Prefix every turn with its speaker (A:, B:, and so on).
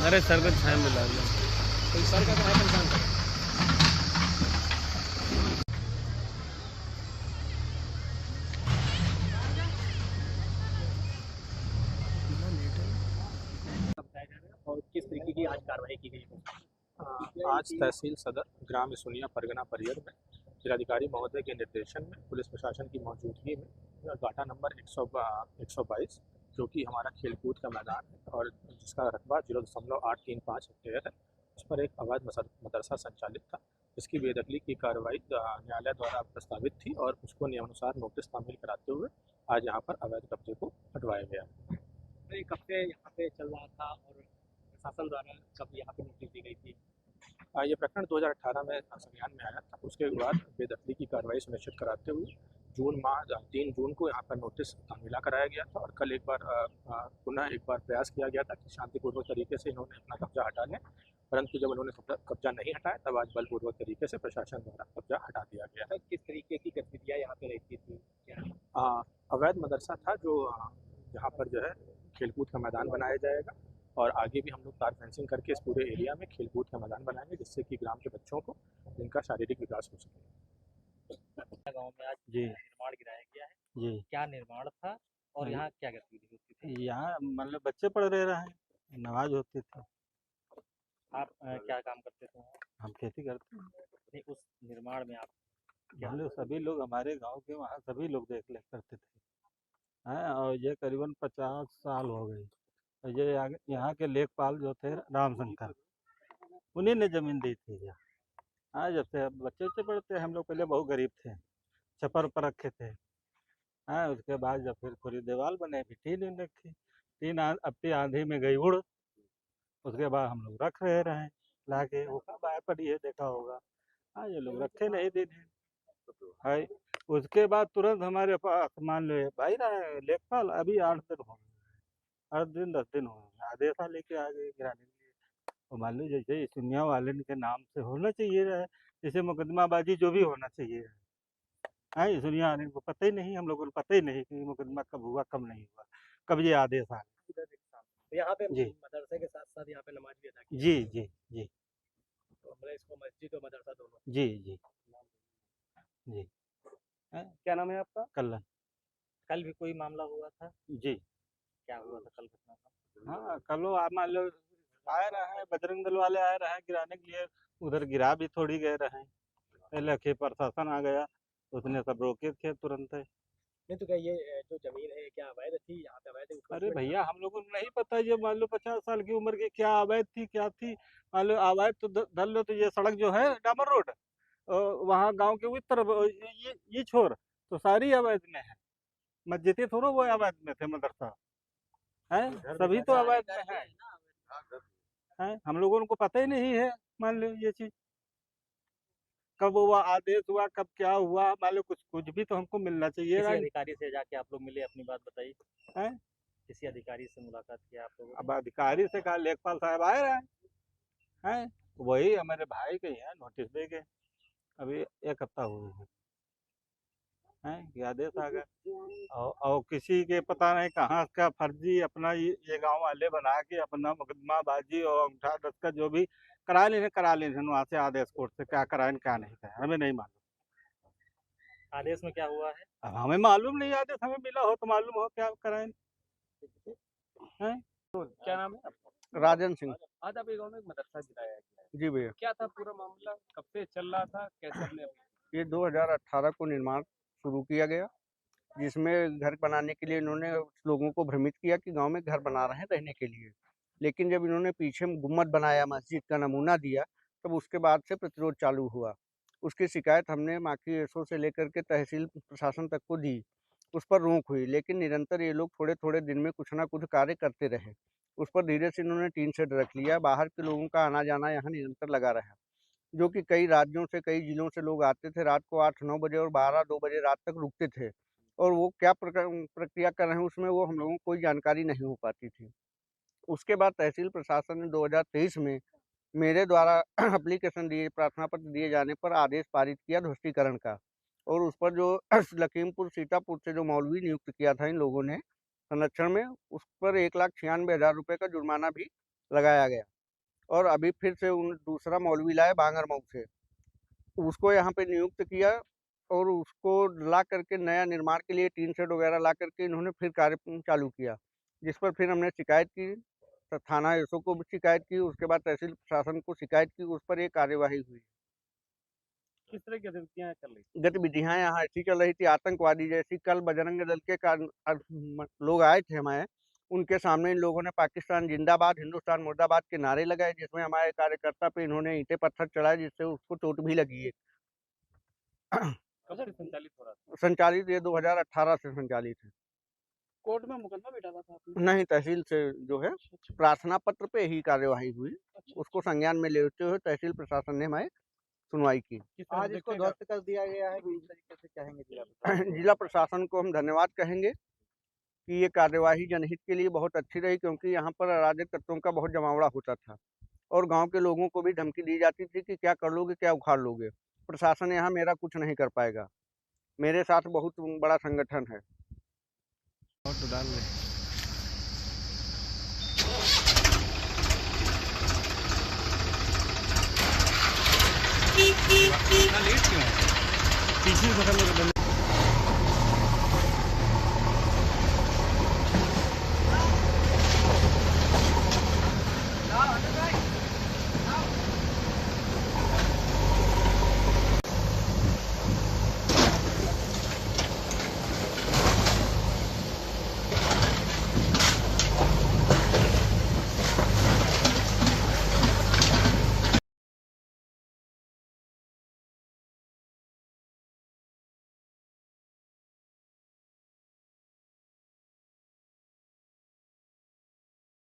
A: अरे सर को छाया मिला दिया।
B: तो सर का कहाँ परेशान कर और किस तरीके की आज कार्रवाई की गई है?
C: आज तहसील सदर ग्राम इसुनिया परगना परियर में जिलाधिकारी महोदय के निर्देशन में पुलिस प्रशासन की मौजूदगी में गाटा नंबर 122 जो कि हमारा खेलकूद का मैदान है और जिसका रकबा 0.835 हेक्टेयर है, उस पर एक अवैध मदरसा संचालित था, जिसकी बेदखली की कार्रवाई न्यायालय द्वारा प्रस्तावित थी और उसको नियमानुसार नोटिस तामील कराते हुए आज यहाँ पर अवैध कब्जे को हटवाया गया।
B: कब से यहाँ पे चल रहा था और प्रशासन द्वारा कब यहाँ पे नोटिस दी गई थी?
C: ये प्रकरण 2018 में संज्ञान में आया था। उसके बाद बेदखली की कार्रवाई सुनिश्चित कराते हुए 3 जून को यहाँ पर नोटिस तामीला कराया गया था और कल एक बार पुनः एक बार प्रयास किया गया था कि शांतिपूर्वक तरीके से इन्होंने अपना कब्जा हटा लें, परंतु जब उन्होंने कब्जा नहीं हटाया तब आज बलपूर्वक तरीके से प्रशासन द्वारा कब्जा हटा दिया गया है।
B: किस तरीके की गतिविधियाँ यहाँ पे रहती थी? क्या
C: अवैध मदरसा था जो यहाँ पर जो है खेलकूद का मैदान बनाया जाएगा और आगे भी हम लोग तार फेंसिंग करके इस पूरे एरिया में खेलकूद का मैदान बनाएंगे, जिससे कि ग्राम के बच्चों को इनका शारीरिक विकास हो सके।
D: गांव में आज
E: जी
D: निर्माण गिराया गया है,
E: जी।
D: क्या निर्माण था और यहाँ क्या गतिविधि होती थी?
E: यहाँ मतलब बच्चे पढ़ रहे हैं, नमाज होती थी।
D: आप क्या काम करते थे वहाँ?
E: हम खेती करते हैं।
D: नहीं, उस निर्माण में आप क्या
E: मतलब सभी लोग हमारे गांव के वहाँ सभी लोग देख ले करते थे हैं, और ये करीबन 50 साल हो गई। और ये यहाँ के लेखपाल जो थे रामशंकर, उन्हीं ने जमीन दी थी यहाँ। हाँ, जब से बच्चे पढ़ते हम लोग पहले बहुत गरीब थे, छप्पर पर रखे थे। हाँ, उसके बाद जब फिर पूरी दीवार बने भी टीन रखी, अपनी आंधी में गई उड़। उसके बाद हम लोग रख रहे लाके, वो कब आए पड़ी है देखा होगा। हाँ, ये लोग रखे नहीं दिन है। उसके बाद तुरंत हमारे पास मान लो भाई रहे लेखपाल, अभी 8 दिन हो गए, 8 दिन 10 दिन हो गए, आदेश लेके आ गए गिराने के लिए। तो मान लो जैसे सुनिया वाले के नाम से होना चाहिए रहे, जैसे मुकदमाबाजी जो भी होना चाहिए रहे। हाँ, सुनिया वाले को पता ही नहीं, हम लोगों को पता ही नहीं कि मुकदमा कब हुआ कब नहीं हुआ, कब ये आदेश आ गया।
B: तो यहाँ पे
E: जी
B: मदरसे के साथ साथ यहाँ पे नमाज भी अदा की?
E: जी जी जी
B: तो हमने इसको मस्जिद और मदरसा दोनों।
E: जी जी जी।
B: क्या नाम है आपका?
E: कल
D: कल भी कोई मामला हुआ था?
E: जी।
D: क्या हुआ था कल घटना था?
E: हाँ, कल आप मान लो आए रहे हैं, बजरंग दल वाले आए रहे हैं गिराने के लिए, उधर गिरा भी थोड़ी गए रहे। पहले के प्रशासन आ गया, उसने सब रोके थे तुरंत।
B: नहीं तो क्या ये जो जमीन है क्या अवैध थी? यहाँ पे अवैध
E: अरे
B: encroachment
E: भैया, हम लोगों को नहीं पता ये मान लो 50 साल की उम्र की क्या अवैध थी क्या थी। मान लो अवैध तो धर लो, तो ये सड़क जो है डामर रोड, वहाँ गांव के उस तरफ ये छोर तो सारी अवैध में है। मस्जिदें थोड़ा वो अवैध में थे, मदरसा है सभी तो अवैध में है। हम लोगों को पता ही नहीं है मान लो ये चीज, कब वो आदेश हुआ कब क्या हुआ, मान लो कुछ भी तो हमको मिलना चाहिए।
D: किसी अधिकारी से जाके आप लोग मिले, अपनी बात बताइए।
E: हैं?
D: किसी अधिकारी से मुलाकात किया आप लोगों
E: अब अधिकारी से कहा, लेखपाल साहब आए रहे हैं, वही हमारे भाई के हैं, नोटिस दे गए, अभी 1 हफ्ता हुए हैं कि आदेश आ गया। और किसी के पता नहीं कहाँ का फर्जी अपना ये गांव वाले बना के अपना मुकदमाबाजी और अंगूठा दस्तखत जो भी करा लेने वहाँ से आदेश कोर्ट से, क्या कराए क्या नहीं कराए हमें नहीं मालूम।
D: आदेश में क्या हुआ है?
E: अब हमें मालूम नहीं, आदेश हमें मिला हो तो मालूम हो क्या कराए हैं।
B: क्या नाम है आपका?
F: राजन सिंह।
B: आज आप गाँव में एक मदरसा गिराया गया है,
F: जी भैया,
B: क्या था पूरा मामला? कब से चल रहा था? कैसे हमने
F: ये 2018 को निर्माण शुरू किया गया, जिसमें घर बनाने के लिए इन्होंने लोगों को भ्रमित किया कि गांव में घर बना रहे हैं रहने के लिए। लेकिन जब इन्होंने पीछे गुम्बद बनाया, मस्जिद का नमूना दिया, तब उसके बाद से प्रतिरोध चालू हुआ। उसकी शिकायत हमने माकी एसओ से लेकर के तहसील प्रशासन तक को दी। उस पर रोक हुई, लेकिन निरंतर ये लोग थोड़े थोड़े दिन में कुछ ना कुछ कार्य करते रहे। उस पर धीरे से इन्होंने टीन शेड रख लिया, बाहर के लोगों का आना जाना यहाँ निरंतर लगा रहा, जो कि कई राज्यों से कई जिलों से लोग आते थे, रात को 8-9 बजे और 12-2 बजे रात तक रुकते थे, और वो क्या प्रक्रिया कर रहे हैं उसमें वो हम लोगों को कोई जानकारी नहीं हो पाती थी। उसके बाद तहसील प्रशासन ने 2023 में मेरे द्वारा एप्लीकेशन दिए, प्रार्थना पत्र दिए जाने पर आदेश पारित किया ध्वस्तीकरण का, और उस पर जो लखीमपुर सीतापुर से जो मौलवी नियुक्त किया था इन लोगों ने संरक्षण में, उस पर 1,96,000 रुपये का जुर्माना भी लगाया गया। और अभी फिर से दूसरा मौलवी लाए बांगरमऊ से, उसको यहाँ पे नियुक्त किया और उसको ला करके नया निर्माण के लिए टीन शेड वगैरह ला करके इन्होंने फिर कार्य चालू किया, जिस पर फिर हमने शिकायत की, तो थाना एसओ को भी शिकायत की, उसके बाद तहसील प्रशासन को शिकायत की, उस पर एक कार्यवाही हुई।
D: किस तरह की गतिविधियां चल रही थी?
F: गतिविधियां यहाँ ऐसी चल रही थी आतंकवादी जैसी। कल बजरंग दल के लोग आए थे हमारे, उनके सामने इन लोगों ने पाकिस्तान जिंदाबाद हिंदुस्तान मुर्दाबाद के नारे लगाए, जिसमें हमारे कार्यकर्ता पे इन्होंने ईंटें पत्थर चढ़ाए, जिससे उसको चोट भी लगी है।
D: कब से संचालित हो रहा था?
F: संचालित ये 2018 से संचालित है।
B: कोर्ट में मुकदमा भी डाला था आपने?
F: नहीं, तहसील से जो है प्रार्थना पत्र पे ही कार्यवाही हुई, उसको संज्ञान में लेते हुए तहसील प्रशासन ने हमारे सुनवाई की।
D: आज इसको ध्वस्त कर दिया गया है, किस तरीके से चाहेंगे
F: जिला प्रशासन को हम धन्यवाद कहेंगे कि ये कार्यवाही जनहित के लिए बहुत अच्छी रही, क्योंकि यहाँ पर अराजक तत्वों का बहुत जमावड़ा होता था और गांव के लोगों को भी धमकी दी जाती थी कि क्या कर लोगे, क्या उखाड़ लोगे। प्रशासन यहाँ मेरा कुछ नहीं कर पाएगा, मेरे साथ बहुत बड़ा संगठन है।